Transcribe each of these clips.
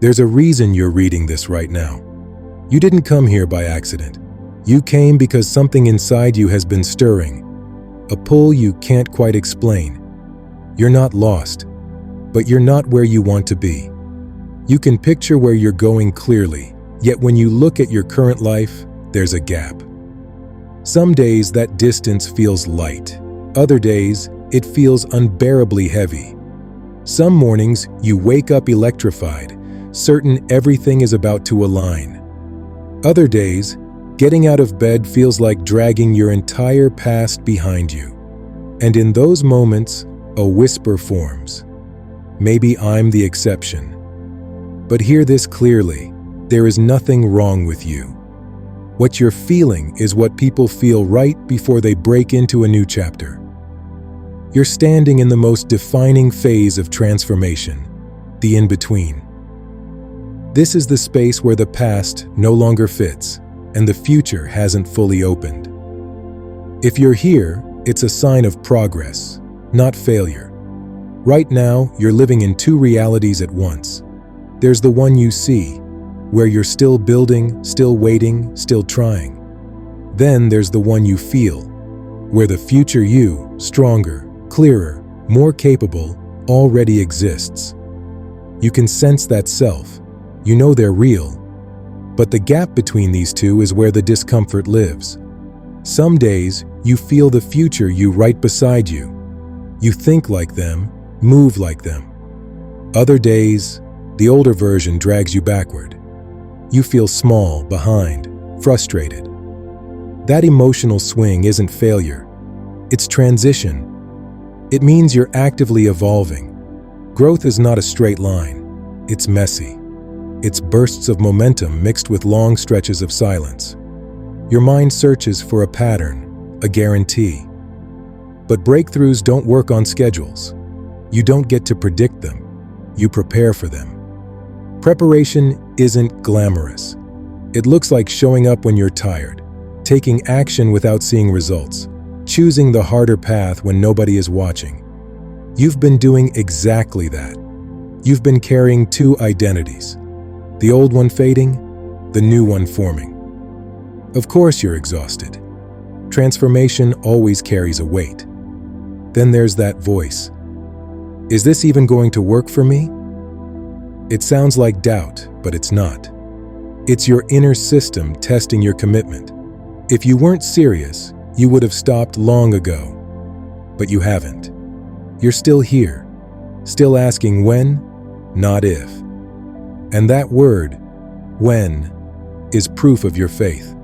There's a reason you're reading this right now. You didn't come here by accident. You came because something inside you has been stirring, a pull you can't quite explain. You're not lost, but you're not where you want to be. You can picture where you're going clearly, yet when you look at your current life, there's a gap. Some days that distance feels light. Other days, it feels unbearably heavy. Some mornings, you wake up electrified, certain everything is about to align. Other days, getting out of bed feels like dragging your entire past behind you. And in those moments, a whisper forms. Maybe I'm the exception. But hear this clearly, there is nothing wrong with you. What you're feeling is what people feel right before they break into a new chapter. You're standing in the most defining phase of transformation, the in-between. This is the space where the past no longer fits and the future hasn't fully opened. If you're here, it's a sign of progress, not failure. Right now, you're living in two realities at once. There's the one you see, where you're still building, still waiting, still trying. Then there's the one you feel, where the future you, stronger, clearer, more capable, already exists. You can sense that self. You know they're real. But the gap between these two is where the discomfort lives. Some days, you feel the future you right beside you. You think like them, move like them. Other days, the older version drags you backward. You feel small, behind, frustrated. That emotional swing isn't failure. It's transition. It means you're actively evolving. Growth is not a straight line. It's messy. It's bursts of momentum mixed with long stretches of silence. Your mind searches for a pattern, a guarantee. But breakthroughs don't work on schedules. You don't get to predict them. You prepare for them. Preparation isn't glamorous. It looks like showing up when you're tired, taking action without seeing results, choosing the harder path when nobody is watching. You've been doing exactly that. You've been carrying two identities. The old one fading, the new one forming. Of course you're exhausted. Transformation always carries a weight. Then there's that voice. Is this even going to work for me? It sounds like doubt, but it's not. It's your inner system testing your commitment. If you weren't serious, you would have stopped long ago. But you haven't. You're still here, still asking when, not if. And that word, when, is proof of your faith.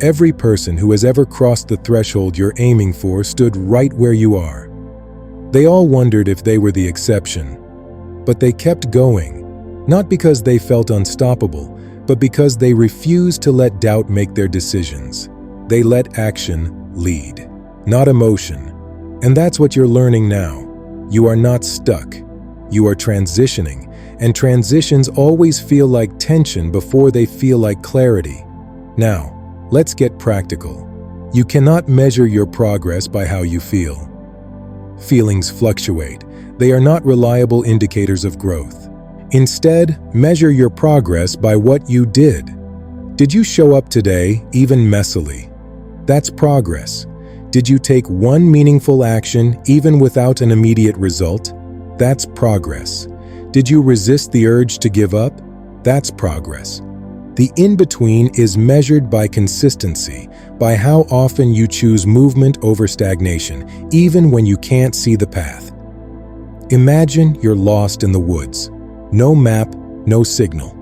Every person who has ever crossed the threshold you're aiming for stood right where you are. They all wondered if they were the exception, but they kept going, not because they felt unstoppable, but because they refused to let doubt make their decisions. They let action lead, not emotion. And that's what you're learning now. You are not stuck. You are transitioning. And transitions always feel like tension before they feel like clarity. Now, let's get practical. You cannot measure your progress by how you feel. Feelings fluctuate. They are not reliable indicators of growth. Instead, measure your progress by what you did. Did you show up today, even messily? That's progress. Did you take one meaningful action, even without an immediate result? That's progress. Did you resist the urge to give up? That's progress. The in-between is measured by consistency, by how often you choose movement over stagnation, even when you can't see the path. Imagine you're lost in the woods. No map, no signal.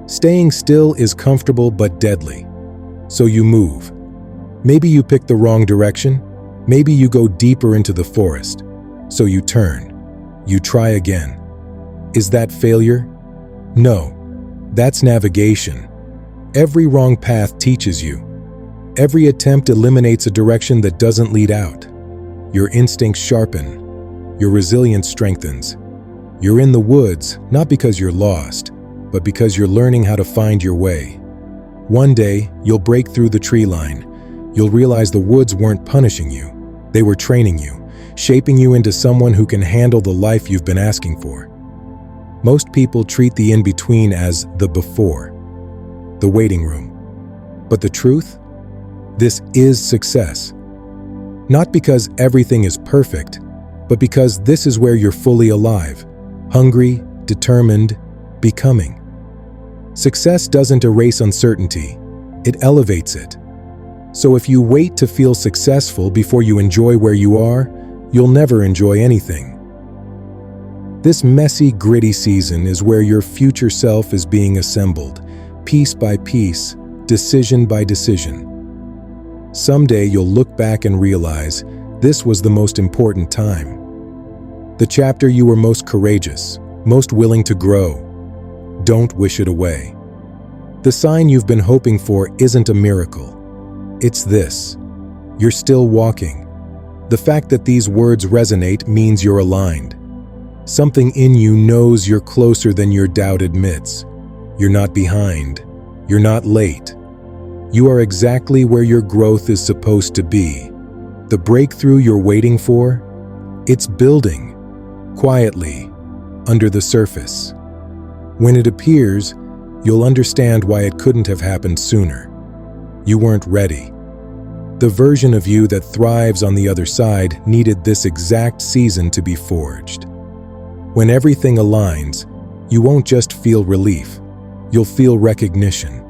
Staying still is comfortable but deadly. So you move. Maybe you pick the wrong direction. Maybe you go deeper into the forest. So you turn. You try again. Is that failure? No. That's navigation. Every wrong path teaches you. Every attempt eliminates a direction that doesn't lead out. Your instincts sharpen. Your resilience strengthens. You're in the woods, not because you're lost, but because you're learning how to find your way. One day, you'll break through the tree line. You'll realize the woods weren't punishing you. They were training you, shaping you into someone who can handle the life you've been asking for. Most people treat the in-between as the before, the waiting room. But the truth? This is success. Not because everything is perfect, but because this is where you're fully alive, hungry, determined, becoming. Success doesn't erase uncertainty, it elevates it. So if you wait to feel successful before you enjoy where you are, you'll never enjoy anything. This messy, gritty season is where your future self is being assembled, piece by piece, decision by decision. Someday you'll look back and realize this was the most important time. The chapter you were most courageous, most willing to grow. Don't wish it away. The sign you've been hoping for isn't a miracle. It's this: you're still walking. The fact that these words resonate means you're aligned. Something in you knows you're closer than your doubt admits. You're not behind. You're not late. You are exactly where your growth is supposed to be. The breakthrough you're waiting for? It's building, quietly, under the surface. When it appears, you'll understand why it couldn't have happened sooner. You weren't ready. The version of you that thrives on the other side needed this exact season to be forged. When everything aligns, you won't just feel relief, you'll feel recognition.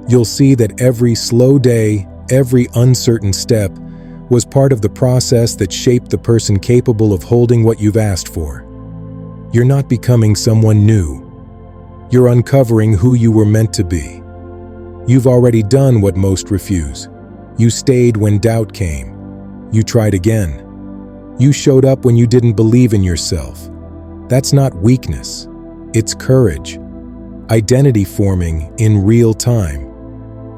You'll see that every slow day, every uncertain step, was part of the process that shaped the person capable of holding what you've asked for. You're not becoming someone new. You're uncovering who you were meant to be. You've already done what most refuse. You stayed when doubt came. You tried again. You showed up when you didn't believe in yourself. That's not weakness. It's courage. Identity forming in real time.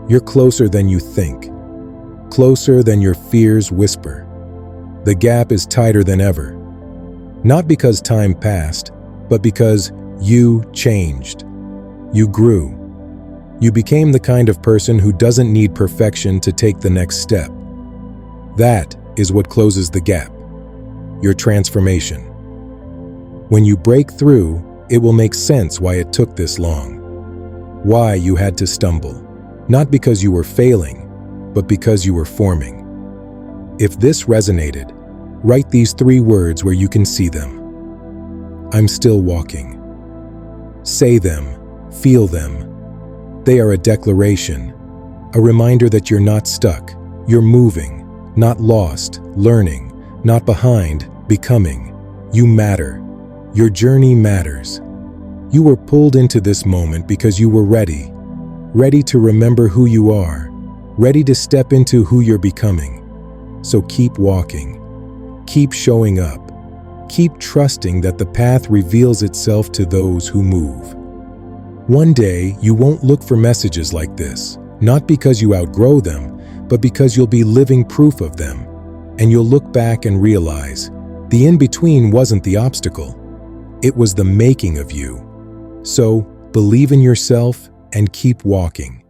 You're closer than you think. Closer than your fears whisper. The gap is tighter than ever. Not because time passed, but because you changed. You grew. You became the kind of person who doesn't need perfection to take the next step. That is what closes the gap. Your transformation. When you break through, it will make sense why it took this long. Why you had to stumble. Not because you were failing, but because you were forming. If this resonated, write these 3 words where you can see them. I'm still walking. Say them, feel them. They are a declaration, a reminder that you're not stuck, you're moving, not lost, learning, not behind, becoming. You matter. Your journey matters. You were pulled into this moment because you were ready to remember who you are, ready to step into who you're becoming. So keep walking, keep showing up, keep trusting that the path reveals itself to those who move. One day, you won't look for messages like this, not because you outgrow them, but because you'll be living proof of them. And you'll look back and realize, the in-between wasn't the obstacle. It was the making of you. So, believe in yourself and keep walking.